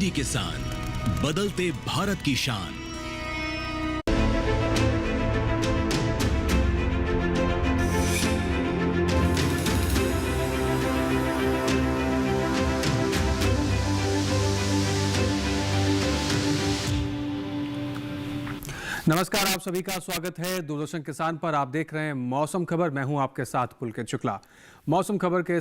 DD किसान, बदलते भारत की शान। नमस्कार, आप सभी का स्वागत है दूरदर्शन किसान पर। आप देख रहे हैं मौसम खबर। मैं हूं आपके साथ पुलकित शुक्ला। मौसम खबर के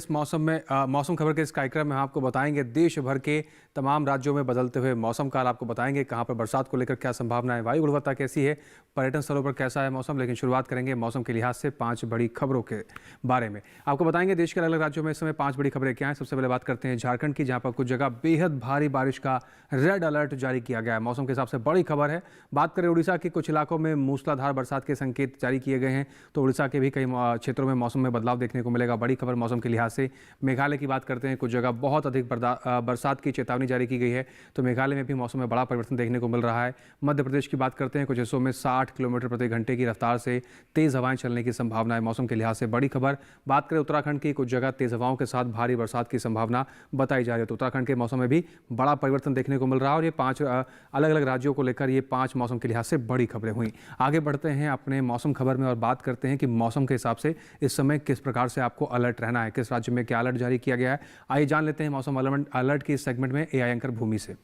इस कार्यक्रम में हम आपको बताएंगे देश भर के तमाम राज्यों में बदलते हुए मौसम का। आपको बताएंगे कहां पर बरसात को लेकर क्या संभावनाएं, वायु गुणवत्ता कैसी है, पर्यटन स्थलों पर कैसा है मौसम। लेकिन शुरुआत करेंगे मौसम के लिहाज से 5 बड़ी खबरों के बारे में। आपको बताएंगे देश के अलग अलग राज्यों में इस समय 5 बड़ी खबरें क्या हैं। सबसे पहले बात करते हैं झारखंड की, जहां पर कुछ जगह बेहद भारी बारिश का रेड अलर्ट जारी किया गया है। मौसम के हिसाब से बड़ी खबर है। बात करें उड़ीसा के कुछ इलाकों में मूसलाधार बरसात के संकेत जारी किए गए हैं, तो उड़ीसा के भी कई क्षेत्रों में मौसम में बदलाव देखने को मिलेगा। बड़ी खबर मौसम के लिहाज से। मेघालय की बात करते हैं, कुछ जगह बहुत अधिक बरसात की चेतावनी जारी की गई है, तो मेघालय में भी मौसम में बड़ा परिवर्तन देखने को मिल रहा है। मध्य प्रदेश की बात करते हैं, कुछ हिस्सों में 60 किलोमीटर प्रति घंटे की रफ्तार से तेज हवाएं चलने की संभावना है। मौसम के लिहाज से बड़ी खबर। बात करें उत्तराखंड की, कुछ जगह तेज हवाओं के साथ भारी बरसात की संभावना बताई जा रही है, तो उत्तराखंड के मौसम में भी बड़ा परिवर्तन देखने को मिल रहा है। और ये 5 अलग अलग राज्यों को लेकर ये 5 मौसम के लिहाज से बड़ी खबरें हुई। आगे बढ़ते हैं अपने मौसम खबर में और बात करते हैं कि मौसम के हिसाब से इस समय किस प्रकार से आपको अलर्ट रहना है, किस राज्य में क्या अलर्ट जारी किया गया है। आइए जान लेते हैं मौसम अलर्ट की इस सेगमेंट में एआई एंकर भूमि से।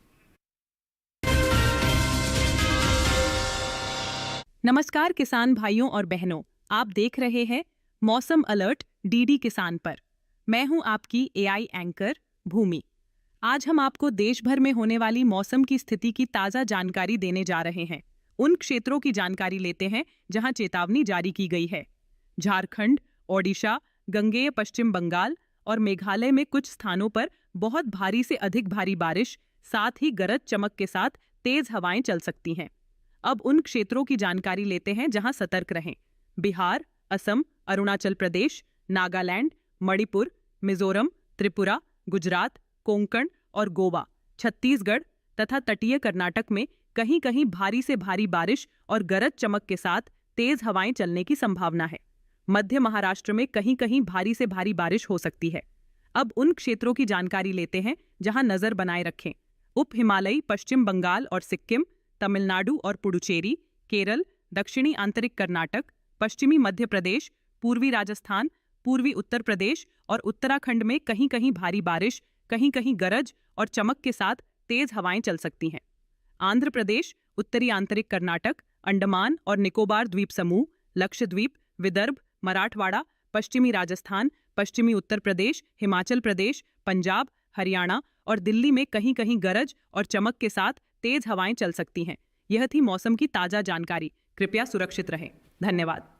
नमस्कार किसान भाइयों और बहनों, आप देख रहे हैं मौसम अलर्ट डीडी किसान पर। मैं हूं आपकी एआई एंकर भूमि। आज हम आपको देश भर में होने वाली मौसम की स्थिति की ताज़ा जानकारी देने जा रहे हैं। उन क्षेत्रों की जानकारी लेते हैं जहां चेतावनी जारी की गई है। झारखंड, ओडिशा, गंगेय पश्चिम बंगाल और मेघालय में कुछ स्थानों पर बहुत भारी से अधिक भारी बारिश, साथ ही गरज चमक के साथ तेज हवाएं चल सकती हैं। अब उन क्षेत्रों की जानकारी लेते हैं जहां सतर्क रहें। बिहार, असम, अरुणाचल प्रदेश, नागालैंड, मणिपुर, मिजोरम, त्रिपुरा, गुजरात, कोंकण और गोवा, छत्तीसगढ़ तथा तटीय कर्नाटक में कहीं कहीं भारी से भारी बारिश और गरज चमक के साथ तेज हवाएं चलने की संभावना है। मध्य महाराष्ट्र में कहीं कहीं भारी से भारी बारिश हो सकती है। अब उन क्षेत्रों की जानकारी लेते हैं जहां नजर बनाए रखें। उप हिमालयी पश्चिम बंगाल और सिक्किम, तमिलनाडु और पुडुचेरी, केरल, दक्षिणी आंतरिक कर्नाटक, पश्चिमी मध्य प्रदेश, पूर्वी राजस्थान, पूर्वी उत्तर प्रदेश और उत्तराखंड में कहीं कहीं भारी बारिश, कहीं कहीं गरज और चमक के साथ तेज हवाएं चल सकती हैं। आंध्र प्रदेश, उत्तरी आंतरिक कर्नाटक, अंडमान और निकोबार द्वीप समूह, लक्षद्वीप, विदर्भ, मराठवाड़ा, पश्चिमी राजस्थान, पश्चिमी उत्तर प्रदेश, हिमाचल प्रदेश, पंजाब, हरियाणा और दिल्ली में कहीं कहीं गरज और चमक के साथ तेज हवाएं चल सकती हैं। यह थी मौसम की ताज़ा जानकारी। कृपया सुरक्षित रहें। धन्यवाद।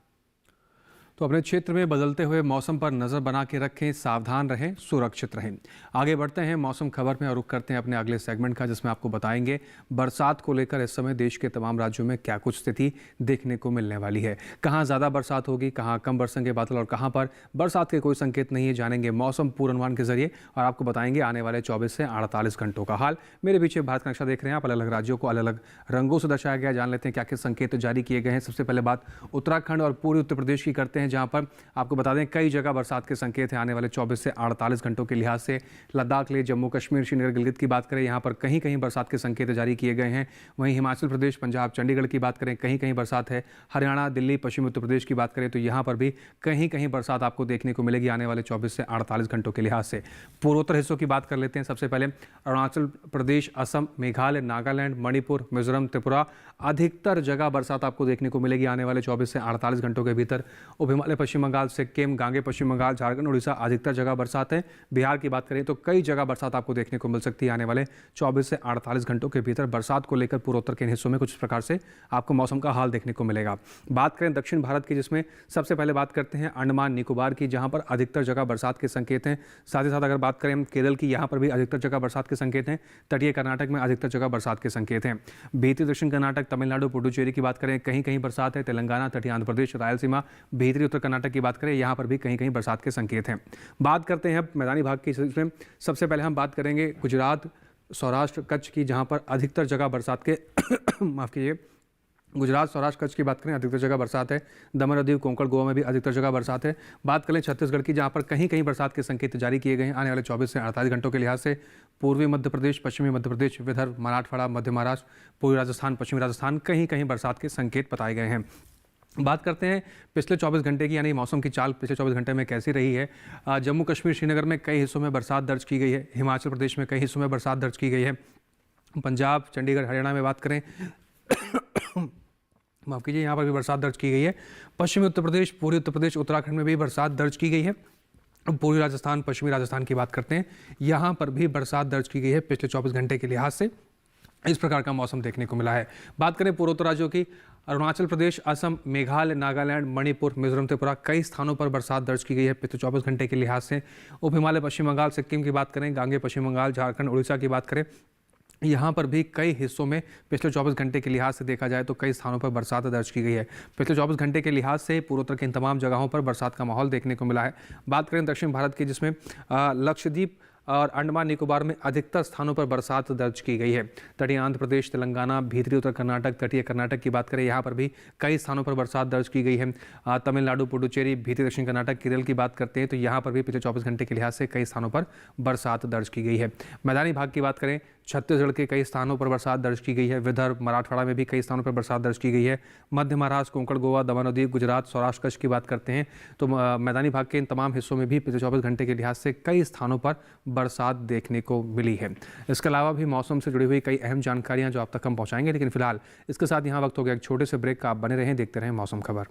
तो अपने क्षेत्र में बदलते हुए मौसम पर नजर बना के रखें, सावधान रहें, सुरक्षित रहें। आगे बढ़ते हैं मौसम खबर में और रुख करते हैं अपने अगले सेगमेंट का, जिसमें आपको बताएंगे बरसात को लेकर इस समय देश के तमाम राज्यों में क्या कुछ स्थिति देखने को मिलने वाली है। कहां ज़्यादा बरसात होगी, कहां कम बरसेंगे बादल और कहां पर बरसात के कोई संकेत नहीं है। जानेंगे मौसम पूर्वानुमान के जरिए और आपको बताएंगे आने वाले 24 से 48 घंटों का हाल। मेरे पीछे भारत का नक्शा देख रहे हैं आप, अलग अलग राज्यों को अलग अलग रंगों से दर्शाया गया। जान लेते हैं क्या क्या संकेत जारी किए गए हैं। सबसे पहले बात उत्तराखंड और पूर्वी उत्तर प्रदेश की करते हैं, जहां पर आपको बता दें कई जगह बरसात के संकेत हैं आने वाले 24 से 48 घंटों के लिहाज से। लद्दाख ले, जम्मू कश्मीर, श्रीनगर, गिलगित की बात करें, यहाँ पर कहीं कहीं बरसात के संकेत जारी किए गए हैं। वहीं हिमाचल प्रदेश, पंजाब, चंडीगढ़ की बात करें, कहीं कहीं बरसात है। हरियाणा, दिल्ली, पश्चिमी उत्तर प्रदेश की बात करें तो यहाँ पर भी कहीं कहीं बरसात आपको देखने को मिलेगी आने वाले 24 से 48 घंटों के लिहाज से। पूर्वोत्तर हिस्सों की बात कर लेते हैं। सबसे पहले अरुणाचल प्रदेश, असम, मेघालय, नागालैंड, मणिपुर, मिजोरम, त्रिपुरा, अधिकतर जगह बरसात आपको देखने को मिलेगी आने वाले 24 से 48 घंटों के भीतर। उप हिमालय पश्चिम बंगाल, सिक्किम, गांगे पश्चिम बंगाल, झारखंड, उड़ीसा, अधिकतर जगह बरसात है। बिहार की बात करें तो कई जगह बरसात आपको देखने को मिल सकती है आने वाले 24 से 48 घंटों के भीतर। बरसात को लेकर पूर्वोत्तर के हिस्सों में कुछ प्रकार से आपको मौसम का हाल देखने को मिलेगा। बात करें दक्षिण भारत की, जिसमें सबसे पहले बात करते हैं अंडमान निकोबार की, जहां पर अधिकतर जगह बरसात के संकेत हैं। साथ ही साथ अगर बात करें केरल की, यहाँ पर भी अधिकतर जगह बरसात के संकेत हैं। तटीय कर्नाटक में अधिकतर जगह बरसात के संकेत हैं। भीतरी दक्षिण कर्नाटक, तमिलनाडु, पुडुचेरी की बात करें, कहीं कहीं बरसात है। तेलंगाना, तटीय आंध्र प्रदेश, रायलसीमा, भीतरी उत्तर कर्नाटक की बात करें, यहाँ पर भी कहीं कहीं बरसात के संकेत हैं। बात करते हैं अब मैदानी भाग की, जिसमें सबसे पहले हम बात करेंगे गुजरात, सौराष्ट्र, कच्छ की, जहां पर अधिकतर जगह बरसात के माफ कीजिए गुजरात, सौराष्ट्र, कच्छ की बात करें अधिकतर जगह बरसात है। दमन और दीव, कोंकण, गोवा में भी अधिकतर जगह बरसात है। बात करें छत्तीसगढ़ की, जहां पर कहीं कहीं बरसात के संकेत जारी किए गए हैं आने वाले 24 से 48 घंटों के लिहाज से। पूर्वी मध्य प्रदेश, पश्चिमी मध्य प्रदेश, विदर्भ, मराठवाड़ा, मध्य महाराष्ट्र, पूर्वी राजस्थान, पश्चिमी राजस्थान, कहीं कहीं बरसात के संकेत बताए गए हैं। बात करते हैं पिछले 24 घंटे की, यानी मौसम की चाल पिछले 24 घंटे में कैसी रही है। जम्मू कश्मीर, श्रीनगर में कई हिस्सों में बरसात दर्ज की गई है। हिमाचल प्रदेश में कई हिस्सों में बरसात दर्ज की गई है। पंजाब, चंडीगढ़, हरियाणा में बात करें माफ कीजिए, यहाँ पर भी बरसात दर्ज की गई है। पश्चिमी उत्तर प्रदेश, पूर्वी उत्तर प्रदेश, उत्तराखंड में भी बरसात दर्ज की गई है। पूर्वी राजस्थान, पश्चिमी राजस्थान की बात करते हैं, यहाँ पर भी बरसात दर्ज की गई है पिछले 24 घंटे के लिहाज से। इस प्रकार का मौसम देखने को मिला है। बात करें पूर्वोत्तर राज्यों की, अरुणाचल प्रदेश, असम, मेघालय, नागालैंड, मणिपुर, मिजोरम, त्रिपुरा, कई स्थानों पर बरसात दर्ज की गई है पिछले 24 घंटे के लिहाज से। उप हिमालय, पश्चिम बंगाल, सिक्किम की बात करें, गांगे, पश्चिम बंगाल, झारखंड, उड़ीसा की बात करें, यहाँ पर भी कई हिस्सों में पिछले 24 घंटे के लिहाज से देखा जाए तो कई स्थानों पर बरसात दर्ज की गई है। पिछले 24 घंटे के लिहाज से पूर्वोत्तर के इन तमाम जगहों पर बरसात का माहौल देखने को मिला है। बात करें दक्षिण भारत की, जिसमें लक्षद्वीप और अंडमान निकोबार में अधिकतर स्थानों पर बरसात दर्ज की गई है। तटीय आंध्र प्रदेश, तेलंगाना, भीतरी उत्तर कर्नाटक, तटीय कर्नाटक की बात करें, यहाँ पर भी कई स्थानों पर बरसात दर्ज की गई है। तमिलनाडु, पुडुचेरी, भीतरी दक्षिण कर्नाटक, केरल की बात करते हैं तो यहाँ पर भी पिछले 24 घंटे के लिहाज से कई स्थानों पर बरसात दर्ज की गई है। मैदानी भाग की बात करें, छत्तीसगढ़ के कई स्थानों पर बरसात दर्ज की गई है। विदर्भ, मराठवाड़ा में भी कई स्थानों पर बरसात दर्ज की गई है। मध्य महाराष्ट्र, कोंकण, गोवा, दमन और दीव, गुजरात, सौराष्ट्र, कच्छ की बात करते हैं तो मैदानी भाग के इन तमाम हिस्सों में भी पिछले 24 घंटे के लिहाज से कई स्थानों पर बरसात देखने को मिली है। इसके अलावा भी मौसम से जुड़ी हुई कई अहम जानकारियां जो आप तक हम पहुंचाएंगे, लेकिन फिलहाल इसके साथ यहाँ वक्त हो गया एक छोटे से ब्रेक का। आप बने रहें, देखते रहें मौसम खबर।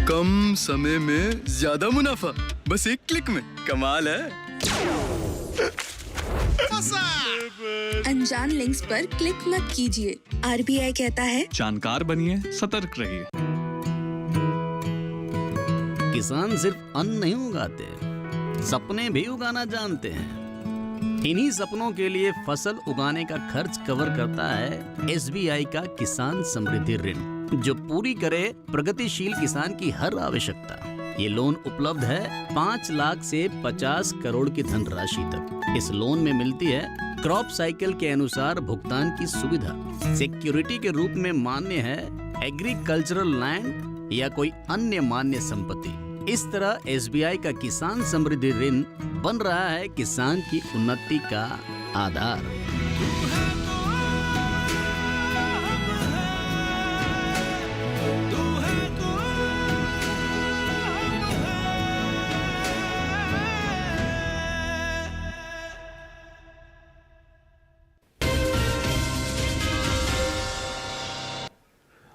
कम समय में ज्यादा मुनाफा, बस एक क्लिक में, कमाल है। अनजान लिंक्स पर क्लिक मत कीजिए। आरबीआई कहता है, जानकार बनिए, सतर्क रहिए। किसान सिर्फ अन्न नहीं उगाते, सपने भी उगाना जानते हैं। इन्हीं सपनों के लिए फसल उगाने का खर्च कवर करता है एसबीआई का किसान समृद्धि ऋण, जो पूरी करे प्रगतिशील किसान की हर आवश्यकता। ये लोन उपलब्ध है 5 लाख से 50 करोड़ की धनराशि तक। इस लोन में मिलती है क्रॉप साइकिल के अनुसार भुगतान की सुविधा। सिक्योरिटी के रूप में मान्य है एग्रीकल्चरल लैंड या कोई अन्य मान्य संपत्ति। इस तरह एसबीआई का किसान समृद्धि ऋण बन रहा है किसान की उन्नति का आधार।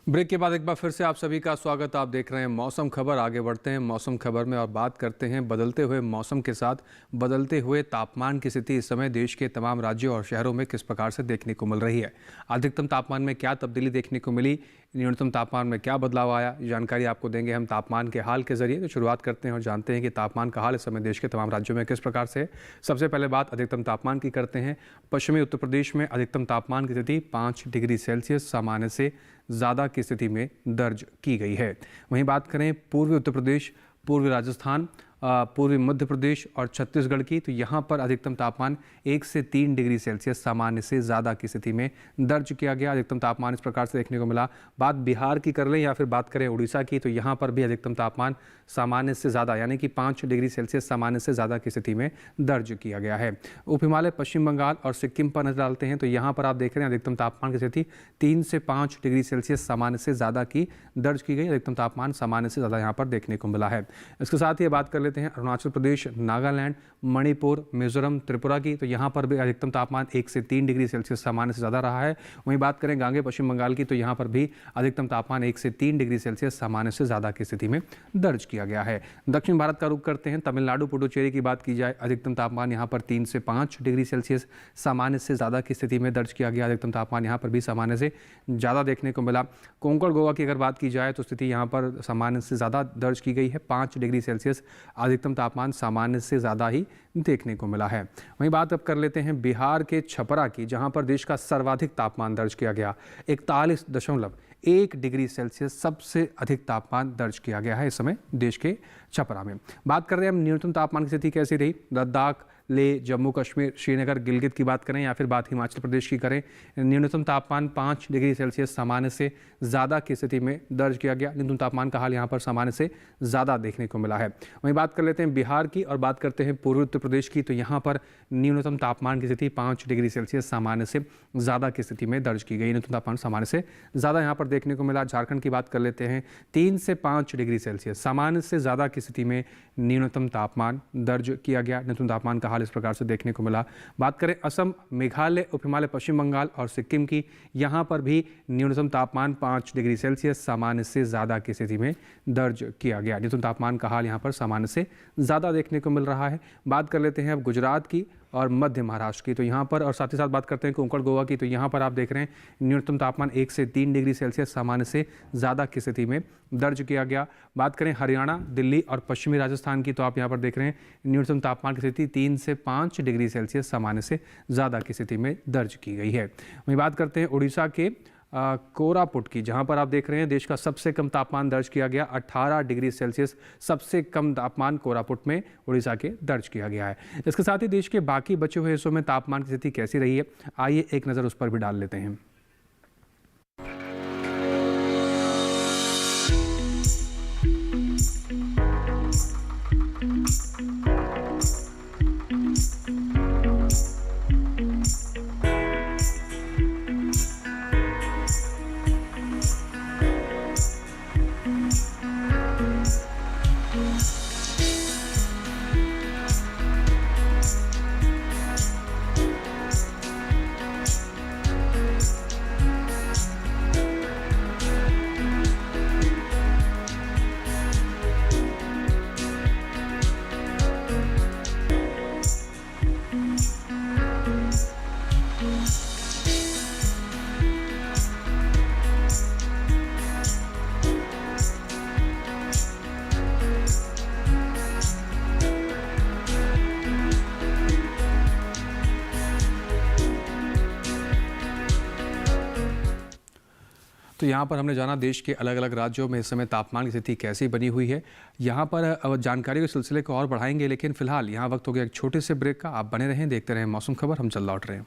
ब्रेक के बाद एक बार फिर से आप सभी का स्वागत। आप देख रहे हैं मौसम खबर। आगे बढ़ते हैं मौसम खबर में और बात करते हैं बदलते हुए मौसम के साथ बदलते हुए तापमान की स्थिति इस समय देश के तमाम राज्यों और शहरों में किस प्रकार से देखने को मिल रही है। अधिकतम तापमान में क्या तब्दीली देखने को मिली, न्यूनतम तापमान में क्या बदलाव आया, जानकारी आपको देंगे हम तापमान के हाल के जरिए। तो शुरुआत करते हैं और जानते हैं कि तापमान का हाल इस समय देश के तमाम राज्यों में किस प्रकार से है। सबसे पहले बात अधिकतम तापमान की करते हैं। पश्चिमी उत्तर प्रदेश में अधिकतम तापमान की स्थिति 5 डिग्री सेल्सियस सामान्य से ज़्यादा की स्थिति में दर्ज की गई है। वहीं बात करें पूर्वी उत्तर प्रदेश, पूर्वी राजस्थान, पूर्वी मध्य प्रदेश और छत्तीसगढ़ की, तो यहाँ पर अधिकतम तापमान 1 से 3 डिग्री सेल्सियस सामान्य से ज़्यादा की स्थिति में दर्ज किया गया। अधिकतम तापमान इस प्रकार से देखने को मिला। बात बिहार की कर लें या फिर बात करें उड़ीसा की, तो यहाँ पर भी अधिकतम तापमान सामान्य से ज़्यादा यानी कि 5 डिग्री सेल्सियस सामान्य से ज़्यादा की स्थिति में दर्ज किया गया है। उप हिमालय, पश्चिम बंगाल और सिक्किम पर नजर डालते हैं तो यहाँ पर आप देख रहे हैं अधिकतम तापमान की स्थिति 3 से 5 डिग्री सेल्सियस सामान्य से ज़्यादा की दर्ज की गई। अधिकतम तापमान सामान्य से ज़्यादा यहाँ पर देखने को मिला है। इसके साथ ही बात कर लेते हैं अरुणाचल प्रदेश, नागालैंड, मणिपुर, मिजोरम, त्रिपुरा की, तो यहाँ पर भी अधिकतम तापमान 1 से 3 डिग्री सेल्सियस सामान्य से ज़्यादा रहा है। वहीं बात करें गांगे पश्चिम बंगाल की, तो यहाँ पर भी अधिकतम तापमान 1 से 3 डिग्री सेल्सियस सामान्य से ज़्यादा की स्थिति में दर्ज किया गया है। दक्षिण भारत का रुख करते हैं। तमिलनाडु, पुडुचेरी की बात की जाए, अधिकतम तापमान यहाँ पर 3 से 5 डिग्री सेल्सियस सामान्य से ज़्यादा की स्थिति में दर्ज किया गया। अधिकतम तापमान यहाँ पर भी सामान्य से ज़्यादा देखने को मिला। कोंकण, गोवा की अगर बात की जाए तो स्थिति यहाँ पर सामान्य से ज़्यादा दर्ज की गई है। 5 डिग्री सेल्सियस अधिकतम तापमान सामान्य से ज़्यादा ही देखने को मिला है। वहीं बात अब कर लेते हैं बिहार के छपरा की, जहां पर देश का सर्वाधिक तापमान दर्ज किया गया। 41.1 डिग्री सेल्सियस सबसे अधिक तापमान दर्ज किया गया है इस समय देश के छपरा में। बात कर रहे हैं हम न्यूनतम तापमान की स्थिति कैसी रही। लद्दाख, लेह, जम्मू कश्मीर, श्रीनगर, गिलगित की बात करें या फिर बात हिमाचल प्रदेश की करें, न्यूनतम तापमान 5 डिग्री सेल्सियस सामान्य से ज़्यादा की स्थिति में दर्ज किया गया। न्यूनतम तापमान का हाल यहाँ पर सामान्य से ज़्यादा देखने को मिला है। वहीं बात कर लेते हैं बिहार की और बात करते हैं पूर्वी उत्तर प्रदेश की, तो यहाँ पर न्यूनतम तापमान की स्थिति 5 डिग्री सेल्सियस सामान्य से ज़्यादा की स्थिति में दर्ज की गई। न्यूनतम तापमान सामान्य से ज़्यादा यहाँ पर देखने को मिला। झारखंड की बात कर लेते हैं, 3 से 5 डिग्री सेल्सियस सामान्य से ज़्यादा की स्थिति में न्यूनतम तापमान दर्ज किया गया। न्यूनतम तापमान का हाल इस प्रकार से देखने को मिला। बात करें असम, मेघालय, उप हिमालय, पश्चिम बंगाल और सिक्किम की, यहाँ पर भी न्यूनतम तापमान 5 डिग्री सेल्सियस सामान्य से ज़्यादा की स्थिति में दर्ज किया गया। न्यूनतम तापमान का हाल यहाँ पर सामान्य से ज़्यादा देखने को मिल रहा है। बात कर लेते हैं अब गुजरात की और मध्य महाराष्ट्र की, तो यहाँ पर और साथ ही साथ बात करते हैं कोंकण गोवा की, तो यहाँ पर आप देख रहे हैं न्यूनतम तापमान 1 से 3 डिग्री सेल्सियस सामान्य से ज़्यादा की स्थिति में दर्ज किया गया। बात करें हरियाणा, दिल्ली और पश्चिमी राजस्थान की, तो आप यहाँ पर देख रहे हैं न्यूनतम तापमान की स्थिति 3 से 5 डिग्री सेल्सियस सामान्य से ज़्यादा की स्थिति में दर्ज की गई है। वहीं बात करते हैं उड़ीसा के कोरापुट की, जहां पर आप देख रहे हैं देश का सबसे कम तापमान दर्ज किया गया 18 डिग्री सेल्सियस सबसे कम तापमान कोरापुट में उड़ीसा के दर्ज किया गया है। इसके साथ ही देश के बाकी बचे हुए हिस्सों में तापमान की स्थिति कैसी रही है, आइए एक नज़र उस पर भी डाल लेते हैं। तो यहाँ पर हमने जाना देश के अलग अलग राज्यों में इस समय तापमान की स्थिति कैसी बनी हुई है। यहाँ पर जानकारी के सिलसिले को और बढ़ाएंगे, लेकिन फिलहाल यहाँ वक्त हो गया एक छोटे से ब्रेक का। आप बने रहें, देखते रहें मौसम खबर, हम चल लौट रहे हैं।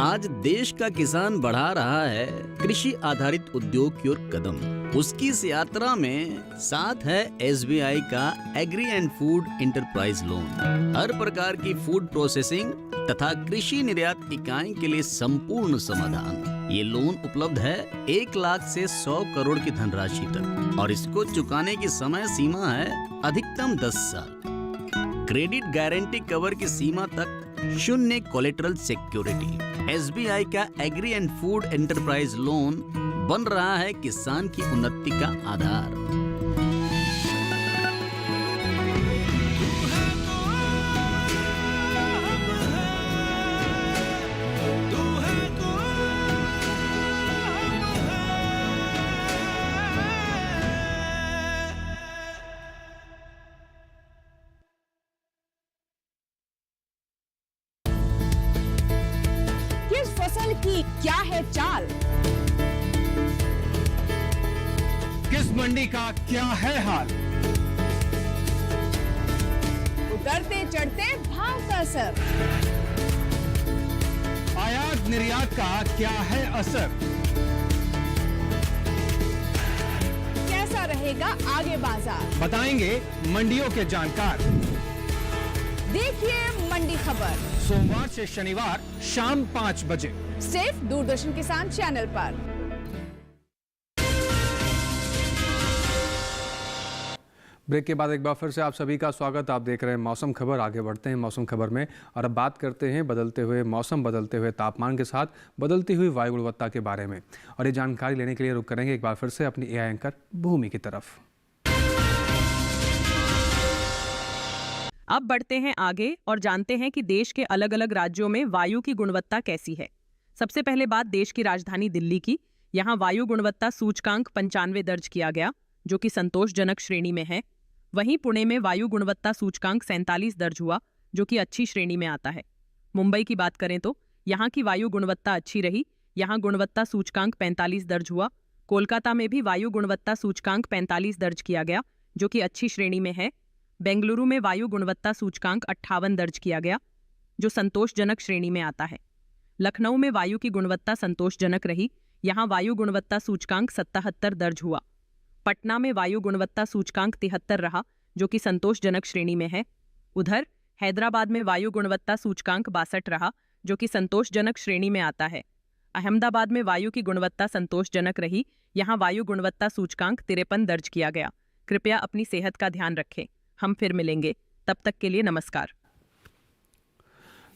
आज देश का किसान बढ़ा रहा है कृषि आधारित उद्योग की ओर कदम। उसकी इस यात्रा में साथ है SBI का agri and food enterprise loan. हर प्रकार की फूड प्रोसेसिंग तथा कृषि निर्यात इकाई के लिए संपूर्ण समाधान। ये लोन उपलब्ध है 1 लाख से 100 करोड़ की धनराशि तक और इसको चुकाने की समय सीमा है अधिकतम 10 साल। क्रेडिट गारंटी कवर की सीमा तक 0 कोलेटरल सिक्योरिटी। SBI का agri and food enterprise loan बन रहा है किसान की उन्नति का आधार। किस फसल की क्या है चाल, किस मंडी का क्या है हाल, उतरते चढ़ते भाव का असर, आयात निर्यात का क्या है असर, कैसा रहेगा आगे बाजार, बताएंगे मंडियों के जानकार। देखिए मंडी खबर सोमवार से शनिवार शाम 5 बजे सिर्फ दूरदर्शन किसान चैनल पर। ब्रेक के बाद एक बार फिर से आप सभी का स्वागत। आप देख रहे हैं मौसम खबर। आगे बढ़ते हैं मौसम खबर में और अब बात करते हैं बदलते हुए मौसम, बदलते हुए तापमान के साथ बदलती हुई वायु गुणवत्ता के बारे में। और ये जानकारी लेने के लिए रुक करेंगे एक बार फिर से अपनी AI एंकर भूमि की तरफ। अब बढ़ते हैं आगे और जानते हैं कि देश के अलग अलग राज्यों में वायु की गुणवत्ता कैसी है। सबसे पहले बात देश की राजधानी दिल्ली की। यहाँ वायु गुणवत्ता सूचकांक 95 दर्ज किया गया, जो कि संतोषजनक श्रेणी में है। वहीं पुणे में वायु गुणवत्ता सूचकांक 47 दर्ज हुआ, जो कि अच्छी श्रेणी में आता है। मुंबई की बात करें तो यहाँ की वायु गुणवत्ता अच्छी रही। यहाँ गुणवत्ता सूचकांक 45 दर्ज हुआ। कोलकाता में भी वायु गुणवत्ता सूचकांक 45 दर्ज किया गया, जो कि अच्छी श्रेणी में है। बेंगलुरु में वायु गुणवत्ता सूचकांक 58 दर्ज किया गया, जो संतोषजनक श्रेणी में आता है। लखनऊ में वायु की गुणवत्ता संतोषजनक रही, यहाँ वायु गुणवत्ता सूचकांक 77 दर्ज हुआ। पटना में वायु गुणवत्ता सूचकांक 73 रहा, जो कि संतोषजनक श्रेणी में है। उधर हैदराबाद में वायु गुणवत्ता सूचकांक 62 रहा, जो कि संतोषजनक श्रेणी में आता है। अहमदाबाद में वायु की गुणवत्ता संतोषजनक रही, यहाँ वायु गुणवत्ता सूचकांक 53 दर्ज किया गया। कृपया अपनी सेहत का ध्यान रखें। हम फिर मिलेंगे, तब तक के लिए नमस्कार।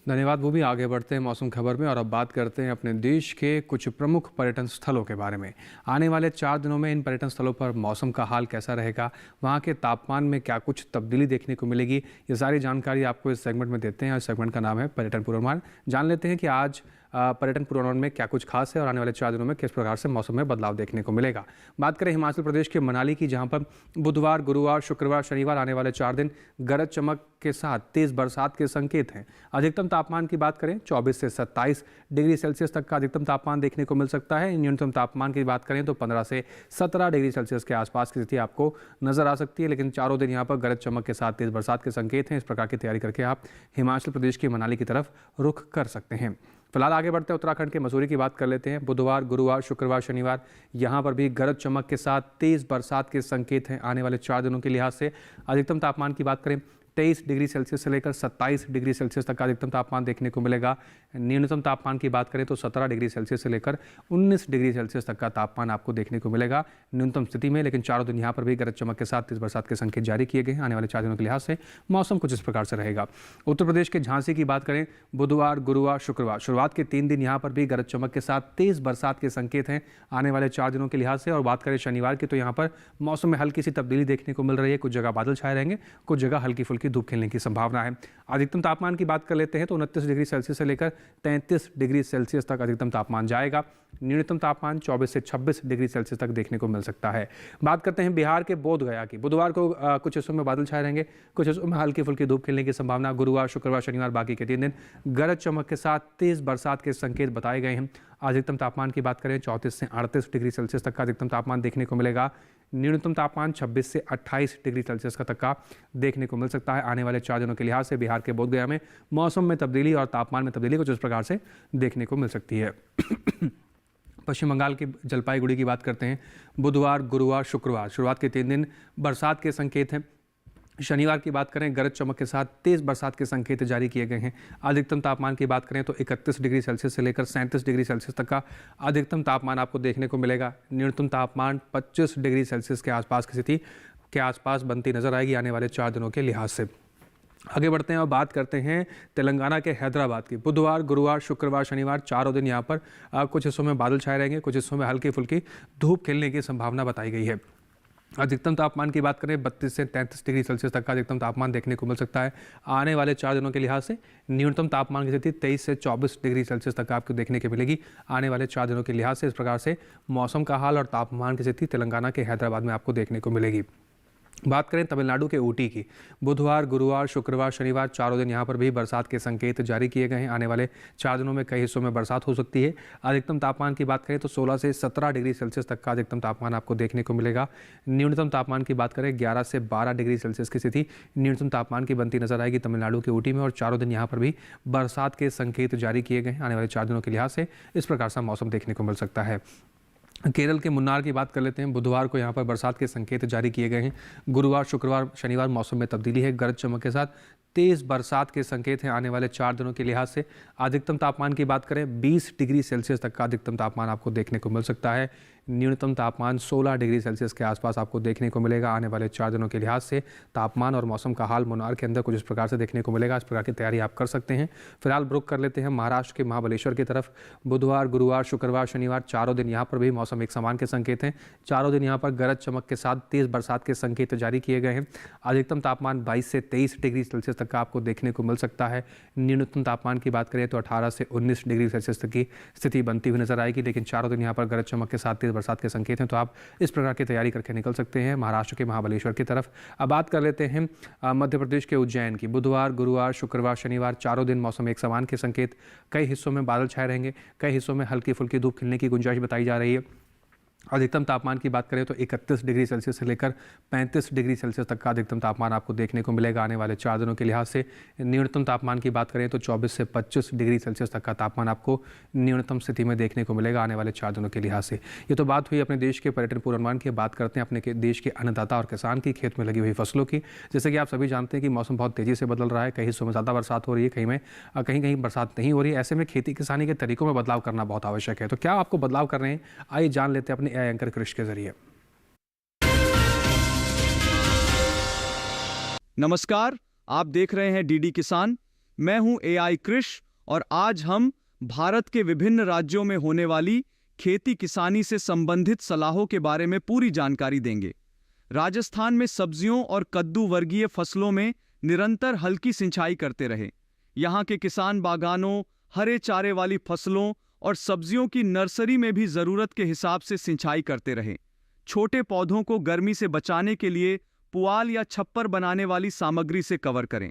धन्यवाद। वो भी आगे बढ़ते हैं मौसम खबर में और अब बात करते हैं अपने देश के कुछ प्रमुख पर्यटन स्थलों के बारे में। आने वाले 4 दिनों में इन पर्यटन स्थलों पर मौसम का हाल कैसा रहेगा, वहाँ के तापमान में क्या कुछ तब्दीली देखने को मिलेगी, ये सारी जानकारी आपको इस सेगमेंट में देते हैं। और इस सेगमेंट का नाम है पर्यटन पूर्वानुमान। जान लेते हैं कि आज पर्यटन पूर्वानुमान में क्या कुछ खास है और आने वाले 4 दिनों में किस प्रकार से मौसम में बदलाव देखने को मिलेगा। बात करें हिमाचल प्रदेश के मनाली की, जहां पर बुधवार, गुरुवार, शुक्रवार, शनिवार आने वाले 4 दिन गरज चमक के साथ तेज बरसात के संकेत हैं। अधिकतम तापमान की बात करें 24 से 27 डिग्री सेल्सियस तक का अधिकतम तापमान देखने को मिल सकता है। न्यूनतम तापमान की बात करें तो 15 से 17 डिग्री सेल्सियस के आसपास की स्थिति आपको नजर आ सकती है। लेकिन चारों दिन यहाँ पर गरज चमक के साथ तेज बरसात के संकेत हैं। इस प्रकार की तैयारी करके आप हिमाचल प्रदेश की मनाली की तरफ रुख कर सकते हैं। फिलहाल आगे बढ़ते हैं उत्तराखंड के मसूरी की बात कर लेते हैं। बुधवार, गुरुवार, शुक्रवार, शनिवार यहाँ पर भी गरज चमक के साथ तेज बरसात के संकेत हैं। आने वाले 4 दिनों के लिहाज से अधिकतम तापमान की बात करें 23 डिग्री सेल्सियस से लेकर 27 डिग्री सेल्सियस तक का अधिकतम तापमान देखने को मिलेगा। न्यूनतम तापमान की बात करें तो 17 डिग्री सेल्सियस से लेकर 19 डिग्री सेल्सियस तक का तापमान आपको देखने को मिलेगा न्यूनतम स्थिति में। लेकिन चारों दिन यहाँ पर भी गरज चमक के साथ तेज बरसात के संकेत जारी किए गए हैं। आने वाले 4 दिनों के लिहाज से मौसम कुछ इस प्रकार से रहेगा। उत्तर प्रदेश के झांसी की बात करें, बुधवार, गुरुवार, शुक्रवार शुरुआत के 3 दिन यहाँ पर भी गरज चमक के साथ तेज बरसात के संकेत हैं आने वाले 4 दिनों के लिहाज से। और बात करें शनिवार की, तो यहाँ पर मौसम में हल्की सी तब्दीली देखने को मिल रही है। कुछ जगह बादल छाए रहेंगे, कुछ जगह हल्की फुल्की धूप खिलने की संभावना है। अधिकतम तापमान की बात कर लेते हैं तो 29 डिग्री सेल्सियस से लेकर 33 डिग्री सेल्सियस तक अधिकतम तापमान जाएगा। न्यूनतम तापमान 24 से 26 डिग्री सेल्सियस तक देखने को मिल सकता है। बात करते हैं बिहार के बोध गया की। बुधवार को कुछ हिस्सों में बादल छाए रहेंगे, कुछ हिस्सों में हल्की फुल्की धूप खिलने की संभावना। गुरुवार, शुक्रवार, शनिवार बाकी के 3 दिन गरज चमक के साथ तेज बरसात के संकेत बताए गए हैं। अधिकतम तापमान की बात करें 34 से 38 डिग्री सेल्सियस तक का अधिकतम तापमान देखने को मिलेगा। न्यूनतम तापमान 26 से 28 डिग्री सेल्सियस का तक का देखने को मिल सकता है। आने वाले 4 दिनों के लिहाज से बिहार के बोधगया में मौसम में तब्दीली और तापमान में तब्दीली कुछ इस प्रकार से देखने को मिल सकती है। पश्चिम बंगाल की जलपाईगुड़ी की बात करते हैं। बुधवार, गुरुवार, शुक्रवार शुरुआत के 3 दिन बरसात के संकेत हैं। शनिवार की बात करें गरज चमक के साथ तेज बरसात के संकेत जारी किए गए हैं। अधिकतम तापमान की बात करें तो 31 डिग्री सेल्सियस से लेकर 37 डिग्री सेल्सियस तक का अधिकतम तापमान आपको देखने को मिलेगा। न्यूनतम तापमान 25 डिग्री सेल्सियस के आसपास की स्थिति के आसपास बनती नजर आएगी आने वाले 4 दिनों के लिहाज से। आगे बढ़ते हैं और बात करते हैं तेलंगाना के हैदराबाद की। बुधवार, गुरुवार, शुक्रवार, शनिवार चारों दिन यहाँ पर कुछ हिस्सों में बादल छाए रहेंगे, कुछ हिस्सों में हल्की फुल्की धूप खिलने की संभावना बताई गई है। अधिकतम तापमान की बात करें 32 से 33 डिग्री सेल्सियस तक का अधिकतम तापमान देखने को मिल सकता है। आने वाले 4 दिनों के लिहाज से न्यूनतम तापमान की स्थिति 23 से 24 डिग्री सेल्सियस तक आपको देखने को मिलेगी आने वाले 4 दिनों के लिहाज से। इस प्रकार से मौसम का हाल और तापमान की स्थिति तेलंगाना के हैदराबाद में आपको देखने को मिलेगी। बात करें तमिलनाडु के ऊटी की। बुधवार, गुरुवार, शुक्रवार, शनिवार चारों दिन यहाँ पर भी बरसात के संकेत जारी किए गए हैं। आने वाले 4 दिनों में कई हिस्सों में बरसात हो सकती है। अधिकतम तापमान की बात करें तो 16 से 17 डिग्री सेल्सियस तक का अधिकतम तापमान आपको देखने को मिलेगा। न्यूनतम तापमान की बात करें 11 से 12 डिग्री सेल्सियस की स्थिति न्यूनतम तापमान की बनती नजर आएगी तमिलनाडु के ऊटी में। और चारों दिन यहाँ पर भी बरसात के संकेत जारी किए गए हैं। आने वाले 4 दिनों के लिहाज से इस प्रकार का मौसम देखने को मिल सकता है। केरल के मुन्नार की बात कर लेते हैं। बुधवार को यहाँ पर बरसात के संकेत जारी किए गए हैं। गुरुवार, शुक्रवार, शनिवार मौसम में तब्दीली है। गरज चमक के साथ तेज बरसात के संकेत हैं आने वाले 4 दिनों के लिहाज से। अधिकतम तापमान की बात करें 20 डिग्री सेल्सियस तक का अधिकतम तापमान आपको देखने को मिल सकता है। न्यूनतम तापमान 16 डिग्री सेल्सियस के आसपास आपको देखने को मिलेगा। आने वाले 4 दिनों के लिहाज से तापमान और मौसम का हाल मुन्नार के अंदर कुछ इस प्रकार से देखने को मिलेगा। इस प्रकार की तैयारी आप कर सकते हैं। फिलहाल रुख कर लेते हैं महाराष्ट्र के महाबलेश्वर की तरफ। बुधवार, गुरुवार, शुक्रवार, शनिवार चारों दिन यहाँ पर भी मौसम एक समान के संकेत हैं। चारों दिन यहाँ पर गरज चमक के साथ तेज बरसात के संकेत जारी किए गए हैं। अधिकतम तापमान 22 से 23 डिग्री सेल्सियस तक का आपको देखने को मिल सकता है। न्यूनतम तापमान की बात करें तो 18 से 19 डिग्री सेल्सियस तक की स्थिति बनती हुई नजर आएगी। लेकिन चारों दिन यहाँ पर गरज चमक के साथ तेज बरसात के संकेत हैं, तो आप इस प्रकार की तैयारी करके निकल सकते हैं महाराष्ट्र के महाबलेश्वर की तरफ। अब बात कर लेते हैं मध्य प्रदेश के उज्जैन की। बुधवार, गुरुवार, शुक्रवार, शनिवार चारों दिन मौसम एक समान के संकेत। कई हिस्सों में बादल छाए रहेंगे, कई हिस्सों में हल्की फुल्की धूप खिलने की गुंजाइश बताई जा रही है। अधिकतम तापमान की बात करें तो 31 डिग्री सेल्सियस से लेकर 35 डिग्री सेल्सियस तक का अधिकतम तापमान आपको देखने को मिलेगा आने वाले 4 दिनों के लिहाज से। न्यूनतम तापमान की बात करें तो 24 से 25 डिग्री सेल्सियस तक का तापमान आपको न्यूनतम स्थिति में देखने को मिलेगा आने वाले 4 दिनों के लिहाज से। ये तो बात हुई अपने देश के पर्यटन पूर्वानुमान की। बात करते हैं अपने देश के अन्नदाता और किसान की, खेत में लगी हुई फसलों की। जैसे कि आप सभी जानते हैं कि मौसम बहुत तेज़ी से बदल रहा है, कहीं हिस्सों में ज़्यादा बरसात हो रही है, कहीं बरसात नहीं हो रही है। ऐसे में खेती किसानी के तरीकों में बदलाव करना बहुत आवश्यक है। तो क्या आपको बदलाव कर रहे हैं, आइए जान लेते हैं अपने एआई एंकर कृषि के जरिए। नमस्कार, आप देख रहे हैं डीडी किसान। मैं हूं एआई कृष और आज हम भारत के विभिन्न राज्यों में होने वाली खेती किसानी से संबंधित सलाहों के बारे में पूरी जानकारी देंगे। राजस्थान में सब्जियों और कद्दू वर्गीय फसलों में निरंतर हल्की सिंचाई करते रहे। यहां के किसान बागानों, हरे चारे वाली फसलों और सब्जियों की नर्सरी में भी जरूरत के हिसाब से सिंचाई करते रहे। छोटे पौधों को गर्मी से बचाने के लिए पुआल या छप्पर बनाने वाली सामग्री से कवर करें।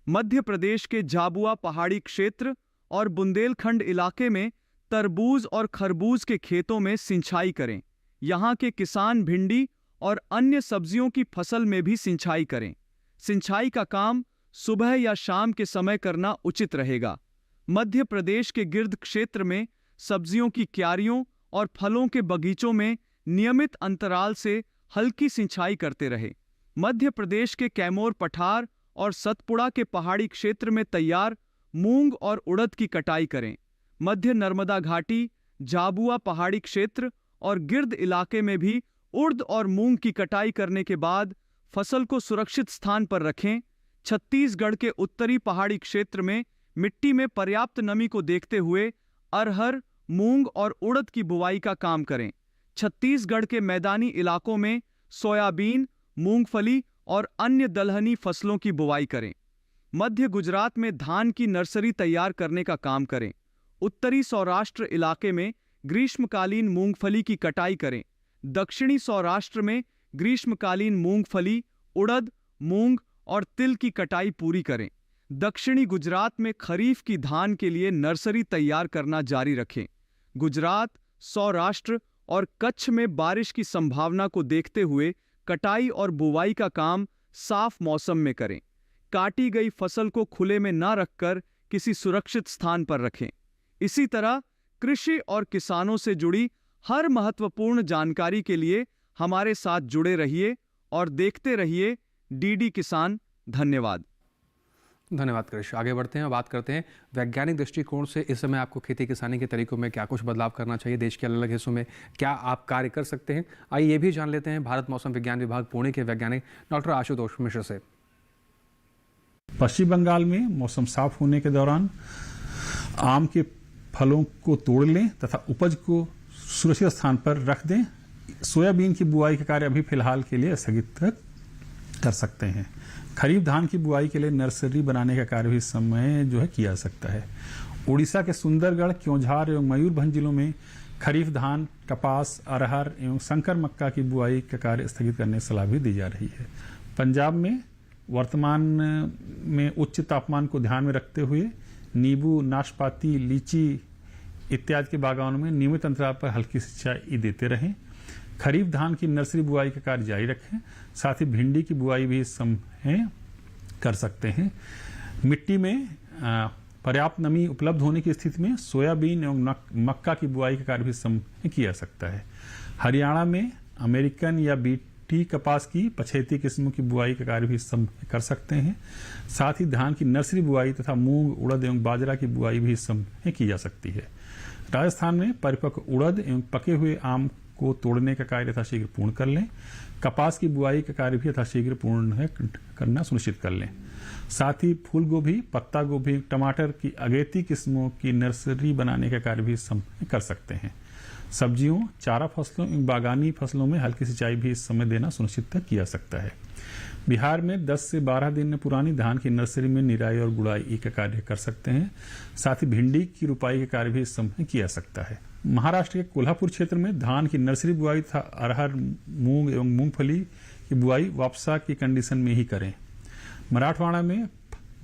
मध्य प्रदेश के झाबुआ पहाड़ी क्षेत्र और बुंदेलखंड इलाके में तरबूज और खरबूज के खेतों में सिंचाई करें। यहां के किसान भिंडी और अन्य सब्जियों की फसल में भी सिंचाई करें। सिंचाई का काम सुबह या शाम के समय करना उचित रहेगा। मध्य प्रदेश के गिर्द क्षेत्र में सब्जियों की क्यारियों और फलों के बगीचों में नियमित अंतराल से हल्की सिंचाई करते रहे। मध्य प्रदेश के कैमोर पठार और सतपुड़ा के पहाड़ी क्षेत्र में तैयार मूंग और उड़द की कटाई करें। मध्य नर्मदा घाटी, झाबुआ पहाड़ी क्षेत्र और गिर्द इलाके में भी उड़द और मूंग की कटाई करने के बाद फसल को सुरक्षित स्थान पर रखें। छत्तीसगढ़ के उत्तरी पहाड़ी क्षेत्र में मिट्टी में पर्याप्त नमी को देखते हुए अरहर, मूंग और उड़द की बुवाई का काम करें। छत्तीसगढ़ के मैदानी इलाकों में सोयाबीन, मूंगफली और अन्य दलहनी फसलों की बुवाई करें। मध्य गुजरात में धान की नर्सरी तैयार करने का काम करें। उत्तरी सौराष्ट्र इलाके में ग्रीष्मकालीन मूंगफली की कटाई करें। दक्षिणी सौराष्ट्र में ग्रीष्मकालीन मूंगफली, उड़द, मूंग और तिल की कटाई पूरी करें। दक्षिणी गुजरात में खरीफ की धान के लिए नर्सरी तैयार करना जारी रखें। गुजरात, सौराष्ट्र और कच्छ में बारिश की संभावना को देखते हुए कटाई और बुवाई का काम साफ मौसम में करें। काटी गई फसल को खुले में न रखकर किसी सुरक्षित स्थान पर रखें। इसी तरह कृषि और किसानों से जुड़ी हर महत्वपूर्ण जानकारी के लिए हमारे साथ जुड़े रहिए और देखते रहिए डीडी किसान। धन्यवाद। धन्यवाद कृष। आगे बढ़ते हैं और बात करते हैं वैज्ञानिक दृष्टिकोण से इस समय आपको खेती किसानी के तरीकों में क्या कुछ बदलाव करना चाहिए, देश के अलग अलग हिस्सों में क्या आप कार्य कर सकते हैं। आइए ये भी जान लेते हैं भारत मौसम विज्ञान विभाग पुणे के वैज्ञानिक डॉक्टर आशुतोष मिश्र से। पश्चिम बंगाल में मौसम साफ होने के दौरान आम के फलों को तोड़ लें तथा उपज को सुरक्षित स्थान पर रख दें। सोयाबीन की बुआई का कार्य अभी फिलहाल के लिए स्थगित कर सकते हैं। खरीफ धान की बुआई के लिए नर्सरी बनाने का कार्य भी इस समय किया जा सकता है। उड़ीसा के सुंदरगढ़, क्योंझार एवं मयूरभंज जिलों में खरीफ धान, कपास, अरहर एवं संकर मक्का की बुआई का कार्य स्थगित करने की सलाह भी दी जा रही है। पंजाब में वर्तमान में उच्च तापमान को ध्यान में रखते हुए नींबू, नाशपाती, लीची इत्यादि के बागानों में नियमित अंतराल पर हल्की सिंचाई देते रहें। खरीफ धान की नर्सरी बुआई का कार्य जारी रखें। साथ ही भिंडी की बुआई भी इस समय कर सकते हैं। मिट्टी में पर्याप्त नमी उपलब्ध होने की स्थिति में सोयाबीन एवं मक्का की बुआई का कार्य भी समय किया जा सकता है। हरियाणा में अमेरिकन या बीटी कपास की पछेती किस्मों की बुआई का कार्य भी समय कर सकते हैं। साथ ही धान की नर्सरी बुआई तथा मूंग, उड़द एवं बाजरा की बुआई भी इस समय की जा सकती है। राजस्थान में परिपक्व उड़द एवं पके हुए आम को तोड़ने का कार्य यथाशीघ्र पूर्ण कर लें। कपास की बुआई का कार्य भी यथाशीघ्र पूर्ण करना सुनिश्चित कर लें। साथ ही फूल गोभी, पत्ता गोभी, टमाटर की अगेती किस्मों की नर्सरी बनाने का कार्य भी कर सकते हैं। सब्जियों, चारा फसलों एवं बागानी फसलों में हल्की सिंचाई भी इस समय देना सुनिश्चित किया जा सकता है। बिहार में 10 से 12 दिन पुरानी धान की नर्सरी में निराई और गुड़ाई का कार्य कर सकते हैं। साथ ही भिंडी की रुपाई का कार्य भी इस समय किया जा सकता है। महाराष्ट्र के कोल्हापुर क्षेत्र में धान की नर्सरी बुआई तथा अरहर, मूंग एवं मूंगफली की बुआई वापसा की कंडीशन में ही करें। मराठवाड़ा में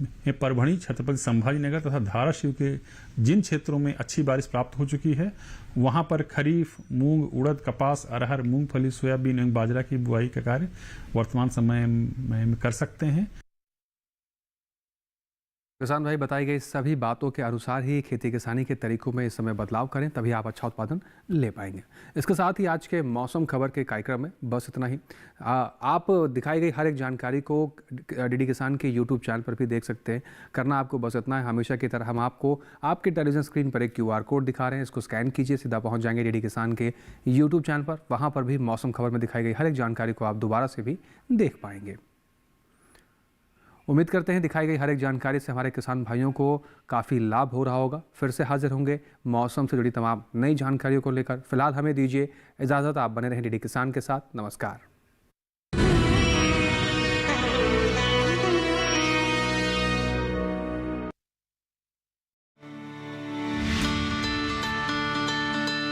में परभणी, छत्रपति संभाजीनगर तथा धाराशिव के जिन क्षेत्रों में अच्छी बारिश प्राप्त हो चुकी है वहां पर खरीफ मूंग, उड़द, कपास, अरहर, मूंगफली, सोयाबीन एवं बाजरा की बुआई का कार्य वर्तमान समय में कर सकते हैं। किसान भाई, बताई गई सभी बातों के अनुसार ही खेती किसानी के तरीकों में इस समय बदलाव करें, तभी आप अच्छा उत्पादन ले पाएंगे। इसके साथ ही आज के मौसम खबर के कार्यक्रम में बस इतना ही। आप दिखाई गई हर एक जानकारी को डीडी किसान के यूट्यूब चैनल पर भी देख सकते हैं। करना आपको बस इतना है, हमेशा की तरह हम आपको आपके टेलीविजन स्क्रीन पर एक QR कोड दिखा रहे हैं, इसको स्कैन कीजिए, सीधा पहुँच जाएंगे डीडी किसान के यूट्यूब चैनल पर। वहाँ पर भी मौसम खबर में दिखाई गई हर एक जानकारी को आप दोबारा से भी देख पाएंगे। उम्मीद करते हैं दिखाई गई हर एक जानकारी से हमारे किसान भाइयों को काफ़ी लाभ हो रहा होगा। फिर से हाजिर होंगे मौसम से जुड़ी तमाम नई जानकारियों को लेकर। फिलहाल हमें दीजिए इजाज़त, आप बने रहें डीडी किसान के साथ। नमस्कार।